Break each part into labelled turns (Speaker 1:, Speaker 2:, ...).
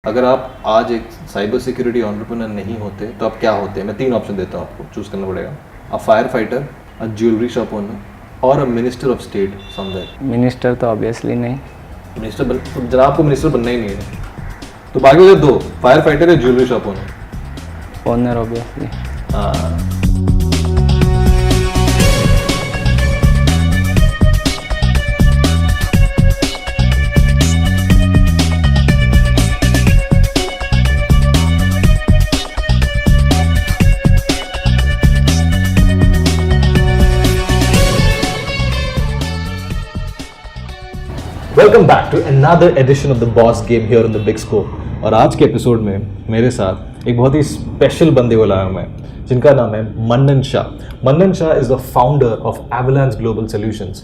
Speaker 1: अगर आप आज एक साइबर सिक्योरिटी एंटरप्रेन्योर नहीं होते तो आप क्या होते? मैं 3 ऑप्शन देता हूँ आपको, चूज करना पड़ेगा। A fire fighter, a jewellery shop owner और a minister of state somewhere.
Speaker 2: Minister तो ऑब्वियसली नहीं।
Speaker 1: मिनिस्टर तो जनाब आपको मिनिस्टर बनना ही नहीं है, तो बाकी जो 2 फायर फाइटर या jewellery shop owner.
Speaker 2: Owner obviously.
Speaker 1: हाँ, welcome back to another edition of the boss game here on the big scope. और आज के एपिसोड में मेरे साथ एक बहुत ही स्पेशल बंदे को लाया हूं मैं, जिनका नाम है Mannan Shah. Mannan Shah is the founder of avalanche global solutions.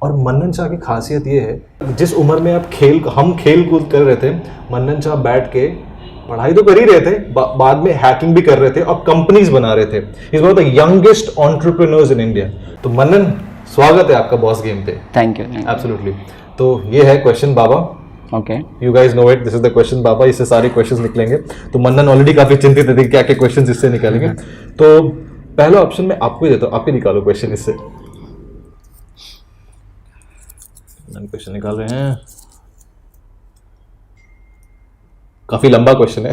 Speaker 1: और मन्नन शाह की खासियत ये है, जिस उम्र में आप हम खेल कूद कर रहे थे, मन्नन शाह बैठ के पढ़ाई तो कर ही रहे थे, बाद में हैकिंग भी कर रहे थे और कंपनीज बना रहे थे। Is one of the youngest entrepreneurs in India. तो मन्नन, स्वागत है आपका बॉस गेम पे।
Speaker 2: Thank you.
Speaker 1: एब्सोल्युटली। तो ये है question Baba.
Speaker 2: Okay,
Speaker 1: you guys know it, this is the question Baba. इससे सारे क्वेश्चंस निकलेंगे। तो मन्नन ऑलरेडी काफी चिंतित है कि क्या क्या क्वेश्चंस इससे निकालेंगे। तो पहला ऑप्शन मैं आपको ही देता हूँ, आप ही निकालो क्वेश्चन इससे। क्वेश्चन निकाल रहे हैं, काफी लंबा क्वेश्चन है।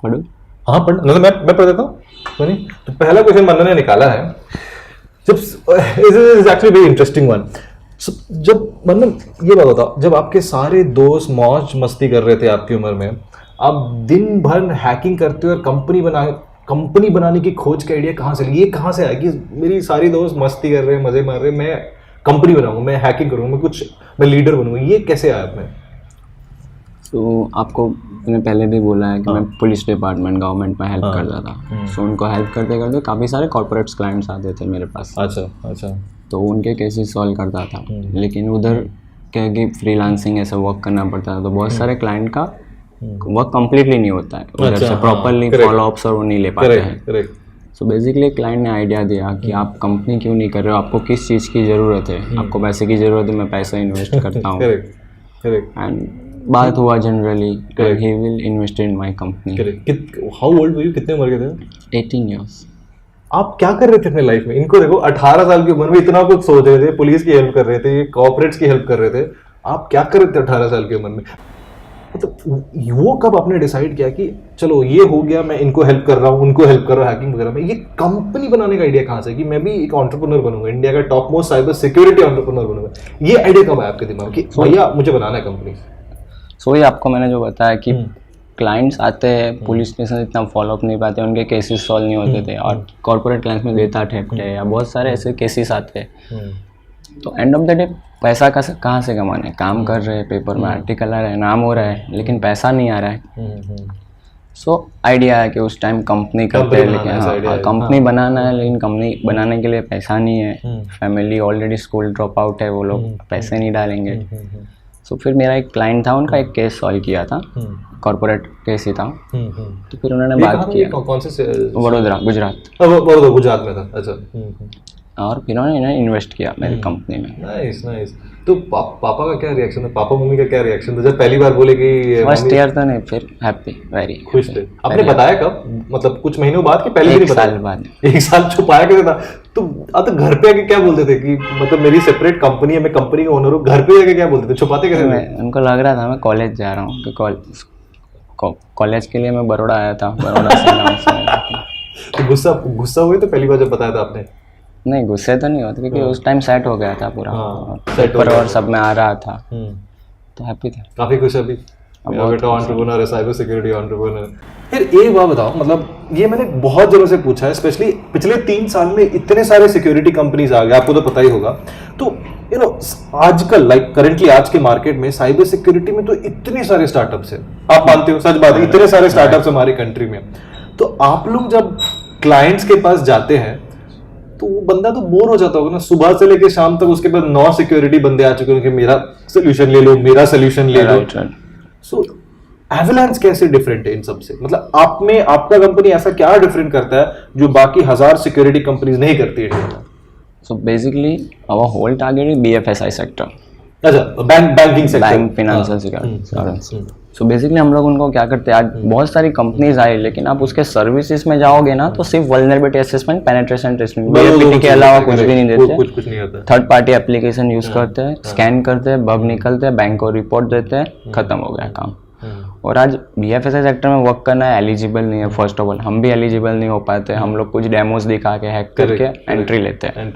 Speaker 2: पढ़ो।
Speaker 1: हाँ पढ़, मतलब मैं पढ़ देता हूँ। तो पहला क्वेश्चन मन्नन ने निकाला है, जब is actually very interesting one. जब मतलब ये बात बताओ, जब आपके सारे दोस्त मौज मस्ती कर रहे थे आपकी उम्र में, आप दिन भर हैकिंग करते हो और कंपनी बनाने की खोज का आइडिया कहाँ से, ये कहाँ से आया कि मेरी सारी दोस्त मस्ती कर रहे हैं, मजे मार रहे हैं, मैं कंपनी बनाऊंगा, मैं हैकिंग करूंगा, मैं लीडर बनूंगा, ये कैसे आया आप में?
Speaker 2: तो आपको मैंने पहले भी बोला है कि मैं पुलिस डिपार्टमेंट गवर्नमेंट में हेल्प करता था। सो उनको हेल्प करते करते काफ़ी सारे कॉर्पोरेट्स क्लाइंट्स आते थे मेरे पास।
Speaker 1: अच्छा।
Speaker 2: तो उनके केसेस सॉल्व करता था, लेकिन उधर क्या कि फ्रीलांसिंग ऐसा वर्क करना पड़ता था, तो बहुत सारे क्लाइंट का वर्क कंप्लीटली नहीं होता है उधर से, प्रॉपरली फॉलो अप्स और वो नहीं ले पाते हैं। सो बेसिकली क्लाइंट ने आइडिया दिया कि आप कंपनी क्यों नहीं कर रहे हो, आपको किस चीज़ की ज़रूरत है, आपको पैसे की ज़रूरत है, मैं पैसा इन्वेस्ट करता हूँ। एंड बात हुआ generally, he will invest in my company.
Speaker 1: How old were you, कितने उम्र के थे?
Speaker 2: 18 ईयर्स।
Speaker 1: आप क्या कर रहे थे अपने लाइफ में? इनको देखो, 18 साल की उम्र में इतना कुछ सोच रहे थे, पुलिस की हेल्प कर रहे थे, कॉर्पोरेट्स की हेल्प कर रहे थे। आप क्या कर रहे थे 18 साल की उम्र में? मतलब वो कब आपने डिसाइड किया कि चलो ये हो गया, मैं इनको हेल्प कर रहा हूँ, उनको हेल्प कर रहा हूँ हैकिंग वगैरह में, ये कंपनी बनाने का आइडिया कहाँ से कि मैं भी एक एंटरप्रेन्योर बनूंगा, इंडिया का top most cyber security entrepreneur बनूंगा? ये आइडिया कब आया आपके दिमाग में कि भैया मुझे बनाना है कंपनी?
Speaker 2: सो ये आपको मैंने जो बताया कि क्लाइंट्स आते हैं, पुलिस स्टेशन इतना फॉलोअप नहीं पाते, उनके केसेस सॉल्व नहीं होते थे, और कॉर्पोरेट क्लाइंट्स में डेटा थेफ्ट है या बहुत सारे ऐसे केसेस आते हैं। तो एंड ऑफ द डे पैसा कहाँ से कमाना है? काम कर रहे हैं, पेपर में आर्टिकल आ रहा है, नाम हो रहा है, लेकिन पैसा नहीं आ रहा है। सो आइडिया है कि उस टाइम कंपनी करते हैं, लेकिन कंपनी बनाना है, लेकिन कंपनी बनाने के लिए पैसा नहीं है, family already school drop out है, वो लोग पैसे नहीं डालेंगे। सो फिर मेरा एक क्लाइंट था, उनका एक केस सॉल्व किया था, कॉर्पोरेट केस ही था। तो फिर उन्होंने बात किया,
Speaker 1: कौन से?
Speaker 2: वडोदरा, गुजरात।
Speaker 1: गुजरात में था। अच्छा।
Speaker 2: और फिर उन्होंने इन्वेस्ट किया मेरी कंपनी में।
Speaker 1: नाइस। तो पापा का क्या रिएक्शन था, पापा मम्मी का क्या रिएक्शन था जब पहली बार बोले कि?
Speaker 2: फर्स्ट ईयर तो नहीं, फिर हैप्पी, वेरी
Speaker 1: खुश थे। आपने बताया कब, मतलब कुछ महीनों बाद कि पहले?
Speaker 2: 1 साल बाद।
Speaker 1: 1 साल छुपाया कैसे था? तो आप तो घर पे आके क्या बोलते थे कि मतलब मेरी सेपरेट कंपनी है, मैं कंपनी का ओनर हूँ, घर पे आके क्या बोलते थे, छुपाते कैसे थे?
Speaker 2: उनको लग रहा था मैं कॉलेज जा रहा हूँ, कॉलेज के लिए मैं बड़ौदा आया था, बड़ौदा से गाँव से।
Speaker 1: तो गुस्सा हुए तो पहली बार जब बताया था आपने?
Speaker 2: नहीं, गुस्से तो नहीं होते, क्योंकि उस टाइम सेट हो गया था पूरा,
Speaker 1: पेपर
Speaker 2: और सब में आ रहा था, तो हैप्पी थे,
Speaker 1: काफी खुश अभी। बेटा एंटरप्रेन्योर है, साइबर सिक्योरिटी एंटरप्रेन्योर। फिर एक बात बताओ, मतलब ये मैंने बहुत जनों से पूछा है, स्पेशली पिछले 3 साल में इतने सारे सिक्योरिटी कंपनीज आ गए, आपको तो पता ही होगा। तो यू नो आजकल करेंटली आज के मार्केट में साइबर सिक्योरिटी में तो इतने सारे स्टार्टअप्स हैं, आप मानते हो? सच बात है, इतने सारे स्टार्टअप्स हमारी कंट्री में। तो आप लोग जब क्लाइंट्स के पास जाते हैं तो वो बंदा तो बोर हो जाता होगा ना, सुबह से लेकर शाम तक उसके पास 9 सिक्योरिटी बंदे आ चुके हैं कि मेरा सोल्यूशन ले लो, मेरा सोल्यूशन ले लो। सो एवलांच कैसे डिफरेंट है इन सब से? मतलब आप में आपका कंपनी ऐसा क्या डिफरेंट करता है जो बाकी 1000 सिक्योरिटी कंपनीज नहीं करती है?
Speaker 2: So basically our whole target is BFSI sector.
Speaker 1: अच्छा, banking sector,
Speaker 2: bank, financial security. So basically हम लोग उनको क्या करते हैं, आज बहुत सारी कंपनीज आई, लेकिन आप उसके सर्विसेज में जाओगे ना तो सिर्फ vulnerability assessment, penetration testing, VAPT के अलावा कुछ भी नहीं देते।
Speaker 1: कुछ नहीं आता।
Speaker 2: थर्ड पार्टी एप्लीकेशन यूज करते हैं, स्कैन करते हैं, बग निकलते हैं, बैंक को रिपोर्ट देते हैं, खत्म हो गया काम। और आज BFSI सेक्टर में वर्क करना है एलिजिबल नहीं है। फर्स्ट ऑफ ऑल हम भी एलिजिबल नहीं हो पाते, हम लोग कुछ डेमोज दिखा के हैक करके एंट्री लेते हैं।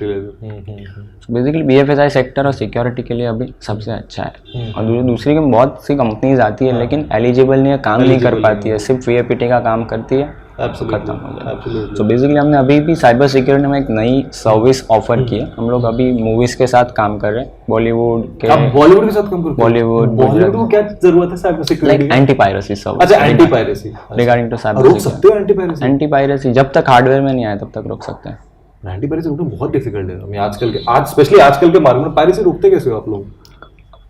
Speaker 2: बेसिकली BFSI सेक्टर और सिक्योरिटी के लिए अभी सबसे अच्छा है। और दूसरी की बहुत सी कंपनीज आती है लेकिन एलिजिबल नहीं है, काम नहीं कर पाती है, सिर्फ VAPT का काम करती है, खत्म हो गया। तो बेसिकली हमने अभी भी साइबर सिक्योरिटी में एक नई सर्विस ऑफर की है। हम लोग अभी मूवीज के साथ काम कर रहे हैं, बॉलीवुड के।
Speaker 1: आप बॉलीवुड के साथ काम करते हैं?
Speaker 2: बॉलीवुड
Speaker 1: को क्या जरूरत है cyber security?
Speaker 2: Like anti piracy service.
Speaker 1: अच्छा, anti piracy
Speaker 2: regarding to cyber
Speaker 1: रोक सकते हो एंटी पायरेसी?
Speaker 2: एंटी पायरेसी जब तक हार्डवेयर में नहीं आया तब तक रोक सकते हैं।
Speaker 1: एंटी पायरेसी रोकना बहुत डिफिकल्ट है। मैं आज स्पेशली आजकल के मार्केट में पायरेसी रोकते कैसे हो आप लोग?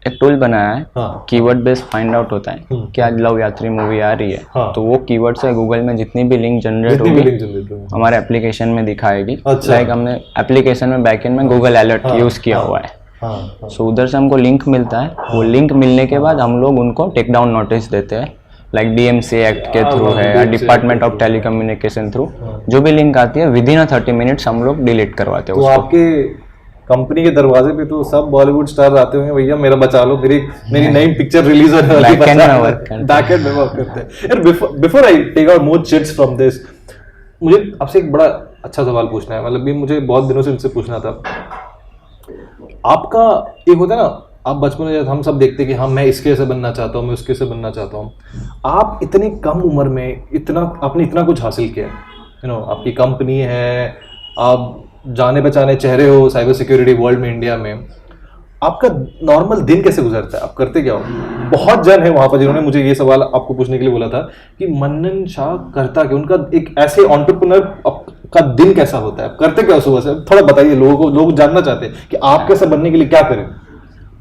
Speaker 2: एक टूल बनाया है,
Speaker 1: हाँ।
Speaker 2: कीवर्ड बेस्ड फाइंड आउट होता है कि आज लव यात्री मूवी आ रही है,
Speaker 1: हाँ।
Speaker 2: तो वो कीवर्ड से गूगल में जितनी भी लिंक जनरेट होगी हमारे एप्लीकेशन में दिखाएगी।
Speaker 1: अच्छा।
Speaker 2: लाइक हमने एप्लीकेशन में बैकएंड में गूगल अलर्ट यूज किया हुआ है। सो उधर से हमको लिंक मिलता है, वो लिंक मिलने के बाद हम लोग उनको टेक डाउन नोटिस देते हैं, लाइक DMCA एक्ट के थ्रू है या डिपार्टमेंट ऑफ टेलीकम्युनिकेशन थ्रू। जो भी लिंक आती है विदिन 30 मिनट्स हम लोग डिलीट करवाते हैं।
Speaker 1: तो आपके कंपनी के दरवाजे पे तो सब बॉलीवुड स्टार आते होंगे, भैया मेरा बचा लो, मेरी नई पिक्चर रिलीज होने वाली है। बैकएंड में वर्क करते हैं। यार before I take out more chits from this, मुझे आपसे एक बड़ा अच्छा सवाल पूछना है। मतलब भी मुझे बहुत दिनों से इनसे पूछना था। आपका एक होता है ना, आप बचपन में जब हम सब देखते कि हाँ मैं इसके से बनना चाहता हूँ, मैं उसके से बनना चाहता हूँ। आप इतनी कम उम्र में आपने इतना कुछ हासिल किया, आपकी कंपनी है, आप जाने पहचाने चेहरे हो साइबर सिक्योरिटी वर्ल्ड में, इंडिया में। आपका नॉर्मल दिन कैसे गुजरता है? आप करते क्या हो? बहुत जन है वहां पर जिन्होंने मुझे ये सवाल आपको पूछने के लिए बोला था कि मन्नन शाह करता क्या, उनका एक ऐसे एंटरप्रेन्योर का दिन कैसा होता है, आप करते क्या सुबह से? थोड़ा बताइए, लोग जानना चाहते हैं कि आप कैसे बनने के लिए क्या करें।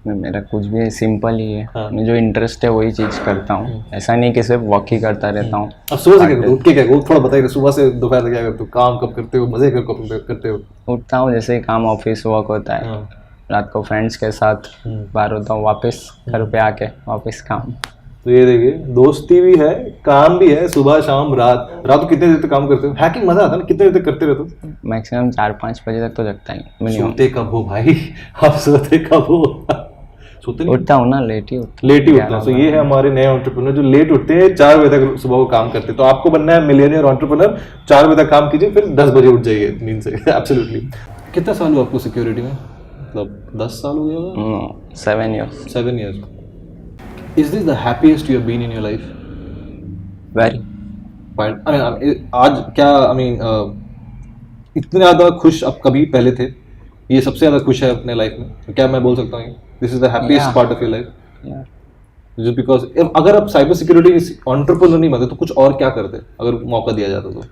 Speaker 2: मेरा कुछ भी सिंपल ही है। हाँ। मुझे जो इंटरेस्ट है वही चीज करता हूँ, ऐसा नहीं कि सिर्फ वॉक ही करता रहता हूँ।
Speaker 1: अब सुबह से क्या उठ के क्या थोड़ा बताइए, सुबह से दोपहर तक क्या करते हो, काम कब करते हो, मजे कब करते हो?
Speaker 2: उठता हूँ, जैसे काम ऑफिस वर्क होता है। हाँ। रात को फ्रेंड्स के साथ बाहर होता हूँ, वापस घर पे आके वापस काम।
Speaker 1: तो ये देखिए, दोस्ती भी है, काम भी है, सुबह शाम रात को कितने देर तक काम करते हो? हैकिंग मजा आता है ना, कितने देर तक करते रहते हो?
Speaker 2: मैक्सिमम 4-5 बजे तक तो जगता ही।
Speaker 1: सोते कब हो भाई आप? सोते कब हो?
Speaker 2: उठता हूँ ना, लेट ही उठता
Speaker 1: हूँ। तो ये है हमारे नए एंटरप्रेन्योर जो लेट उठते हैं, 4 बजे तक सुबह को काम करते हैं। तो आपको बनना है मिलियनियर एंटरप्रेन्योर, 4 बजे तक काम कीजिए, फिर 10 बजे उठ जाइए नींद से। एब्सोल्युटली। कितना साल हुआ आपको सिक्योरिटी में? मतलब 10 साल हो गया?
Speaker 2: 7 years.
Speaker 1: 7 years. Is this the happiest you have been in your life?
Speaker 2: Very.
Speaker 1: आज क्या इतने ज़्यादा खुश आप कभी पहले थे? ये सबसे ज़्यादा खुश है अपने लाइफ में, क्या मैं बोल सकता हूँ this is the happiest part of your life? Just because अगर आप साइबर सिक्योरिटी एंटरप्रेन्योर नहीं बनते तो कुछ और क्या करते अगर मौका दिया जाता तो?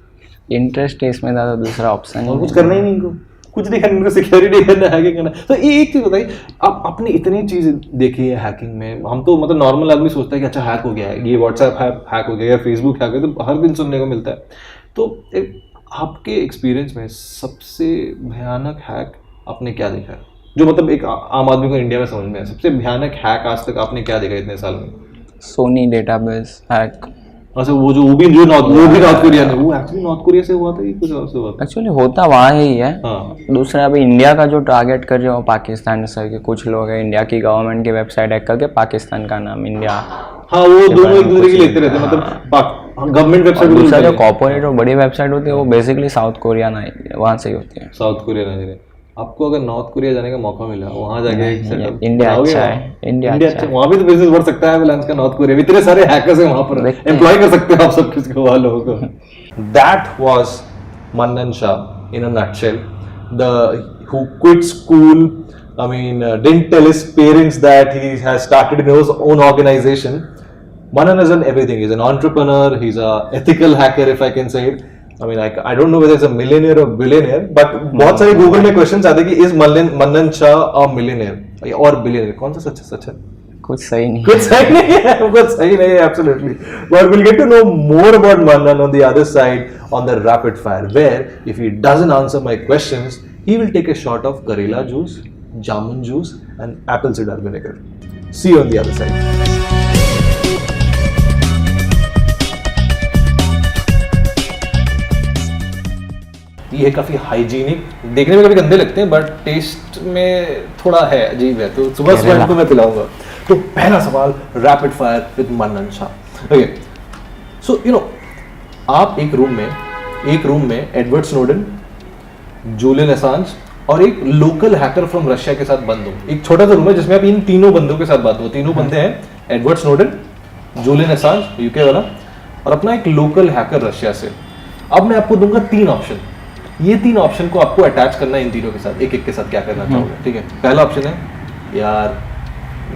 Speaker 2: इंटरेस्ट है इसमें ज़्यादा, दूसरा ऑप्शन
Speaker 1: और कुछ करना ही नहीं, इनको कुछ नहीं करना, इनको सिक्योरिटी करना, हैकिंग करना। तो एक चीज़ बताइए, आप आपने इतनी चीज़ देखी है हैकिंग में। हम तो मतलब नॉर्मल आदमी सोचता है कि अच्छा हैक हो गया है, ये व्हाट्सएप हैक हो गया या फेसबुक हैक हो गया, तो हर दिन सुनने को मिलता है। तो आपके एक्सपीरियंस में सबसे भयानक हैक आपने क्या देखा है, जो मतलब एक आम आदमी को इंडिया में समझ में है? सबसे भयानक हैक आज तक आपने क्या देखा इतने साल में?
Speaker 2: Sony database hack.
Speaker 1: अच्छा, वो भी नॉर्थ कोरिया ने, वो एक्चुअली नॉर्थ कोरिया से हुआ था कि कुछ और से हुआ था?
Speaker 2: एक्चुअली होता वहाँ ही है। हाँ। दूसरा अभी इंडिया का जो टारगेट कर रहे हो पाकिस्तान से, कि कुछ लोग हैं इंडिया की गवर्नमेंट की वेबसाइट हैक करके पाकिस्तान का नाम इंडिया।
Speaker 1: हाँ, वो दोनों एक दूसरे की लेते रहते हैं, मतलब गवर्नमेंट वेबसाइट।
Speaker 2: दूसरा जो कॉर्पोरेट और बड़ी वेबसाइट होती है वो बेसिकली साउथ कोरिया ना, वहाँ से ही होती है।
Speaker 1: साउथ कोरिया ना। आपको अगर नॉर्थ कोरिया जाने का मौका मिला, वहाँ जाके
Speaker 2: इंडिया अच्छा है, इंडिया अच्छा है,
Speaker 1: वहाँ भी तो बिजनेस बढ़ सकता है रिलायंस का। नॉर्थ कोरिया में इतने सारे हैकर्स हैं, वहाँ पर एम्प्लॉय कर सकते हो आप सब किसी को, लोगों को। That was Mannan Shah in a nutshell, who quit school. Didn't tell his parents that he has started his own organization. Manan has done everything. He's an entrepreneur. He's a ethical hacker, if I can say it. I don't know whether it's a millionaire or billionaire, but बहुत सारे Google में questions आते हैं कि is Mannan Shah a millionaire और billionaire, कौन सा सच है?
Speaker 2: कुछ सही नहीं
Speaker 1: है, absolutely. But we'll get to know more about Mannan on the other side on the rapid fire, where if he doesn't answer my questions, he will take a shot of Karela juice jamun juice and apple cider vinegar. See you on the other side. ये काफी hygienic, देखने में कभी गंदे लगते हैं but test में थोड़ा है, अजीब है, तो सुबह सुबह इनको मैं पिलाऊंगा। तो पहला सवाल rapid fire with Mannan Shah. Okay, so you know आप एक रूम में एडवर्ड स्नोडेन, जूलियन असांज और एक लोकल हैकर फ्रॉम रशिया के साथ बंद हो। एक छोटा सा रूम है जिसमें आप इन तीनों बंदों के साथ बात हो। तीनों बंदे हैं, Edward Snowden, Julian Assange UK वाला और अपना एक लोकल हैकर रशिया से। अब मैं आपको दूंगा 3 ऑप्शन, ये 3 ऑप्शन को आपको अटैच करना है इन तीनों के साथ, एक एक के साथ क्या करना चाहोगे, ठीक है। पहला ऑप्शन है, यार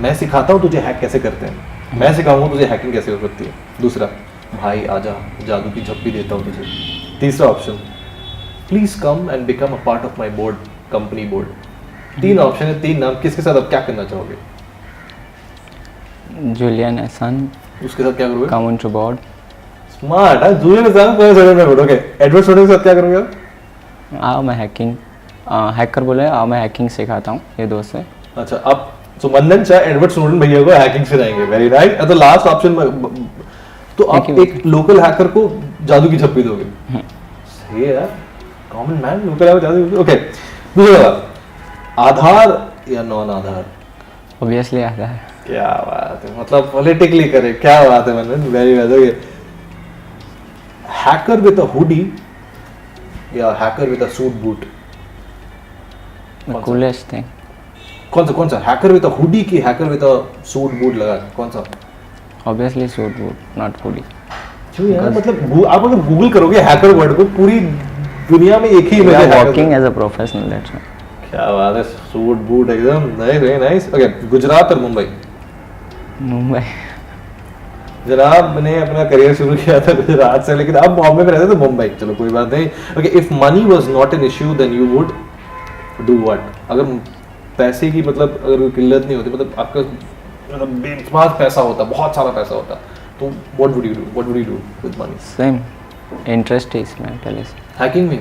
Speaker 1: मैं सिखाता हूँ तुझे हैक कैसे करते हैं, मैं सिखाऊंगा तुझे हैकिंग कैसे हो सकती है। दूसरा, भाई आजा जादू की झप्पी देता हूँ तुझे। तीसरा option, please come and become a part of my board, company board. 3 option है, 3 नाम, किसके साथ आप क्या करना चाहोगे?
Speaker 2: जूलियन असांज,
Speaker 1: उसके साथ क्या करोगे?
Speaker 2: Come to board.
Speaker 1: स्मार्ट है, जूलियन असांज को साइड में ओके। एडवर्ड स्नोडेन के साथ क्या करोगे आप?
Speaker 2: मैं हैकिंग हैकर बोले, मैं हैकिंग सिखाता हूँ ये दोस्त है।
Speaker 1: अच्छा, अब सो मन्नन शाह एडवर्ड स्नोडेन भैया को हैकिंग सिखाएंगे, वेरी नाइस। तो लास्ट ऑप्शन तो आप एक लोकल हैकर को जादू की झप्पी दोगे। सही है यार, कॉमन मैन लोकल हैकर जादू। ओके, दूसरा सवाल, आधार या नॉन आधार?
Speaker 2: ऑब्वियसली आधार।
Speaker 1: क्या बात है, मतलब पॉलिटिकली करे, क्या बात है Mannan, very well. Okay, hacker with a hoodie या hacker with a suit boot?
Speaker 2: Coolest thing.
Speaker 1: कौन सा हैकर विद अ हुडी की hacker with a suit boot लगा, कौन सा?
Speaker 2: Obviously suit boot, not hoodie.
Speaker 1: क्यों यार, मतलब आप अगर गूगल करोगे हैकर वर्ड को, पूरी दुनिया में एक ही इमेज है,
Speaker 2: working as a professional, that's why.
Speaker 1: क्या बात है, सूट बूट एकदम nice, very nice. Okay, Gujarat और मुंबई?
Speaker 2: मुंबई।
Speaker 1: जनाब ने अपना करियर शुरू किया था गुजरात से, लेकिन अब बॉम्बे में रहते तो मुंबई। चलो कोई बात नहीं। Okay, if money was not an issue then you would do what? अगर पैसे की मतलब अगर कोई किल्लत नहीं होती, मतलब आपका मतलब बेशुमार पैसा होता, बहुत सारा पैसा होता, तो what would you do? What would you do with money?
Speaker 2: Same interest है इसमें पहले से।
Speaker 1: हैकिंग में?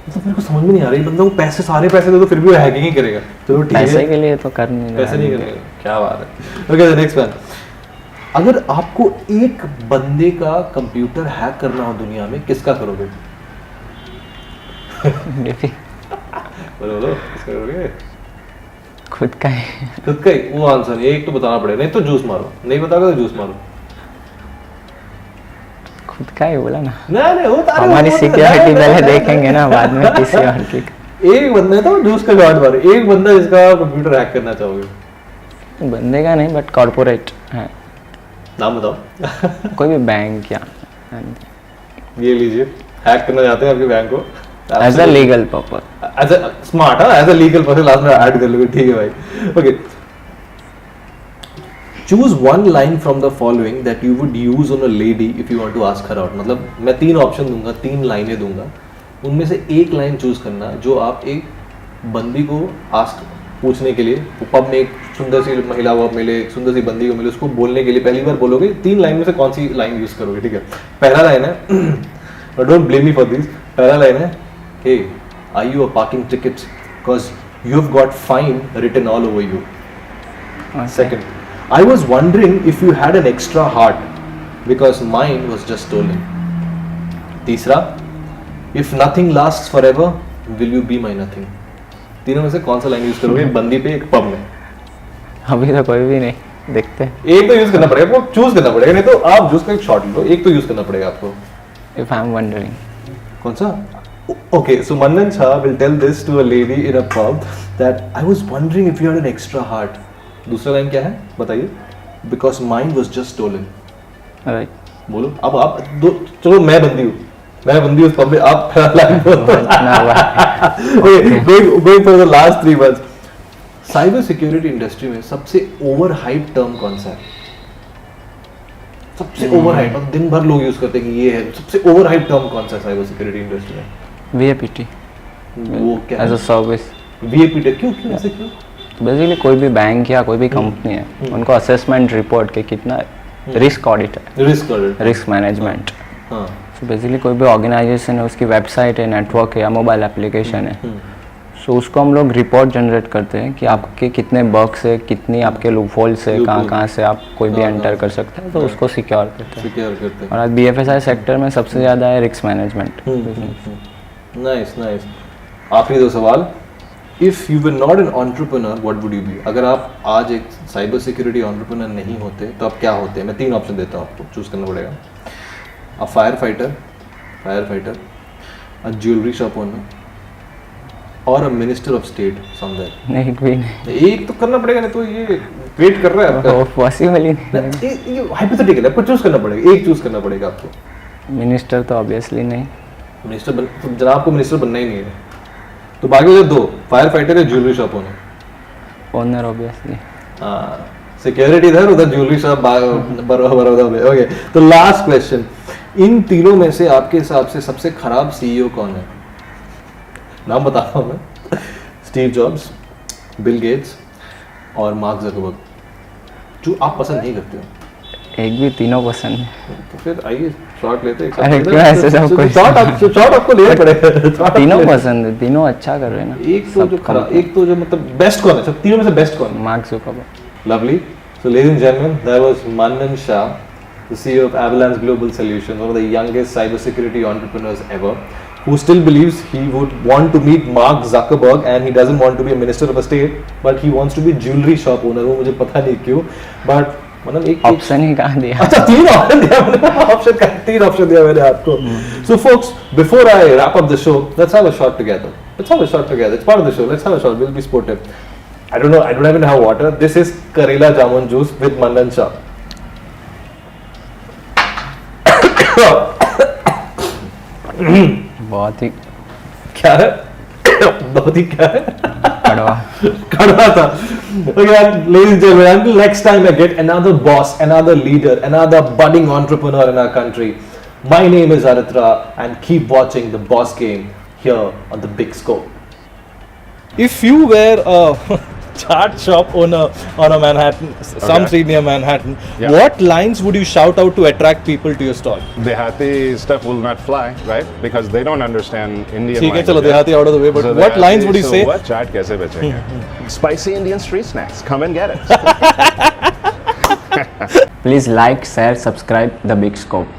Speaker 1: मतलब मेरे को समझ में नहीं आ रही, बंदा को पैसे, सारे पैसे दे तो फिर भी वो हैकिंग ही करेगा। चलो ठीक है,
Speaker 2: पैसे के लिए तो कर नहीं रहा,
Speaker 1: पैसे नहीं करेगा, क्या बात है। ओके, द नेक्स्ट वन, अगर आपको एक बंदे का कंप्यूटर हैक करना हो दुनिया में, किसका करोगे? बोलो किसका करोगे?
Speaker 2: खुद का ही।
Speaker 1: खुद का ही? वो आंसर नहीं, एक तो बताना पड़ेगा, नहीं तो जूस मारो, नहीं बताओगे तो जूस मारो।
Speaker 2: खुद का ही बोला ना।
Speaker 1: नहीं वो
Speaker 2: हमारी सिक्योरिटी पहले देखेंगे ना, बाद में किसी और की।
Speaker 1: एक बंदा है तो जूस का गार्ड मारो, एक बंदा जिसका कंप्यूटर हैक करना चाहोगे?
Speaker 2: बंदे का नहीं, बट कॉर्पोरेट है।
Speaker 1: नाम बताओ।
Speaker 2: कोई भी बैंक या
Speaker 1: ये लीजिए, हैक करना चाहते हैं आपके बैंक को
Speaker 2: as a legal purpose,
Speaker 1: as a smart, as a legal purpose, last में ऐड कर लोगे, ठीक है भाई। Okay, choose one line from the following that you would use on a lady if you want to ask her out. मतलब मैं 3 option दूंगा, 3 लाइनें दूंगा, उनमें से एक लाइन चूज करना जो आप एक बंदी को आस्क पूछने के लिए, पब में एक सुंदर सी महिला को मिले, एक सुंदर सी बंदी को मिले, उसको बोलने के लिए पहली बार बोलोगे। 3 लाइन में से कौन सी लाइन यूज करोगे, ठीक है। पहला लाइन है, don't blame me for this, पहला लाइन है, hey are you a parking ticket because you have got fine written all over you. Second, I was wondering if you had an extra heart because mine was just stolen. तीसरा, if nothing lasts forever, will you be my nothing? तीनों में से कौन सा line use करोगे एक बंदी पे, एक पब में?
Speaker 2: अभी तो कोई भी नहीं, देखते हैं।
Speaker 1: एक तो यूज करना पड़ेगा, आपको चूज करना पड़ेगा, नहीं तो आप जूस का एक शॉट लो, एक तो यूज करना पड़ेगा आपको।
Speaker 2: If I'm wondering,
Speaker 1: कौन सा? Okay, so Mannan Shah will tell this to a lady in a pub that I was wondering if you had an extra heart. दूसरा लाइन क्या है बताइए? Because mine was just stolen.
Speaker 2: right?
Speaker 1: बोलो अब आप दो, चलो मैं बंदी हूँ, मैं बंदी हूँ उस पब में, आप लाइन बोलो। Going for the last 3 months, cyber security industry में सबसे ओवर हाइप टर्म कौन सा है? सबसे ओवर हाइप, दिन भर लोग यूज करते हैं कि ये है, सबसे ओवर हाइप टर्म कौन सा है साइबर सिक्योरिटी इंडस्ट्री में?
Speaker 2: VAPT,
Speaker 1: वो क्या
Speaker 2: एज अ सर्विस।
Speaker 1: VAPT क्यों ऐसे क्यों?
Speaker 2: बेसिकली कोई भी बैंक या कोई भी कंपनी है, उनको असेसमेंट रिपोर्ट के कितना रिस्क ऑडिट है, रिस्क मैनेजमेंट। तो बेसिकली कोई भी ऑर्गेनाइजेशन है, उसकी वेबसाइट है, नेटवर्क है या मोबाइल एप्लीकेशन है, सो उसको हम लोग रिपोर्ट जनरेट करते हैं कि आपके कितने बग्स है, कितनी आपके लूपहोल्स है, कहाँ कहाँ से आप कोई भी एंटर कर सकते हैं, तो उसको सिक्योर करते हैं।
Speaker 1: सिक्योर करते हैं।
Speaker 2: और आज BFSI सेक्टर में सबसे ज़्यादा है रिस्क मैनेजमेंट।
Speaker 1: Nice nice. आखिरी दो सवाल, if you were not an entrepreneur what would you be? अगर आप आज एक साइबर सिक्योरिटी एंटरप्रेन्योर नहीं होते तो आप क्या होते? मैं 3 ऑप्शन देता हूँ आपको, चूज करना पड़ेगा। आप fire fighter, a jewellery shop owner और a minister of state somewhere.
Speaker 2: नहीं, कोई नहीं,
Speaker 1: एक तो करना पड़ेगा, नहीं तो ये वेट कर रहा है आपका।
Speaker 2: पॉसिबल ही नहीं।
Speaker 1: ये हाइपोथेटिकल है, आपको चूज करना पड़ेगा, एक चूज करना पड़ेगा आपको।
Speaker 2: मिनिस्टर तो ऑब्वियसली नहीं।
Speaker 1: मिनिस्टर बन तो जनाब को मिनिस्टर बनना ही नहीं है, तो बाकी जो 2 फायर फाइटर या jewellery shop owner.
Speaker 2: Owner obviously.
Speaker 1: हाँ, सिक्योरिटी इधर, उधर ज्वेलरी शॉप बड़ौदा में। ओके, तो लास्ट क्वेश्चन, इन तीनों में से आपके हिसाब से सबसे खराब CEO कौन है? नाम बताता हूँ मैं, स्टीव जॉब्स, बिल गेट्स और मार्क जकरबर्ग, जो आप पसंद नहीं करते हो।
Speaker 2: एक भी, तीनों पसंद है।
Speaker 1: तो फिर आइए शॉर्ट लेते हैं।
Speaker 2: अरे क्यों ऐसे सब कुछ?
Speaker 1: शॉर्ट आपको लेना पड़ेगा।
Speaker 2: तीनों पसंद है, तीनों अच्छा कर रहे हैं ना।
Speaker 1: एक तो जो खराब, एक तो जो मतलब बेस्ट कौन है? सब तीनों में से बेस्ट कौन है?
Speaker 2: Mark Zuckerberg.
Speaker 1: Lovely. So, ladies and gentlemen, that was Manan Shah, the CEO of Avalanche Global Solutions, one of the youngest cybersecurity entrepreneurs ever, who still believes he would want to meet Mark Zuckerberg, and he doesn't want to be a minister of a state, but he wants to be jewelry shop owner. वो मुझे पता नहीं क्यों, but मतलब एक
Speaker 2: option ही कहाँ दिया?
Speaker 1: अच्छा 3 ऑप्शन दिया मैंने, ऑप्शन का 3 ऑप्शन दिया मैंने आपको। So folks, before I wrap up the show, let's have a shot together. It's part of the show. Let's have a shot. We'll be sportive. I don't know. I don't even have water. This is Karela Jamun juice with Manan Shah.
Speaker 2: बहुत ही
Speaker 1: क्या है? बहुत ही क्या है?
Speaker 2: कड़वा।
Speaker 1: कड़वा था। Okay, ladies and gentlemen, until next time I get another boss, another leader, another budding entrepreneur in our country. My name is Aritra, and keep watching the Boss Game here on the Big Scope. If you were a chart shop owner on a Manhattan, some street near Manhattan, what lines would you shout out to attract people to your stall?
Speaker 3: Dehati stuff will not fly, right? Because they don't understand Indian
Speaker 1: ठीक है,
Speaker 3: language.
Speaker 1: चलो Dehati out of the way, but what lines would you say?
Speaker 3: What chaat कैसे बेचेंगे? Spicy Indian street snacks. Come and get it.
Speaker 2: Please like, share, subscribe The Big Scope.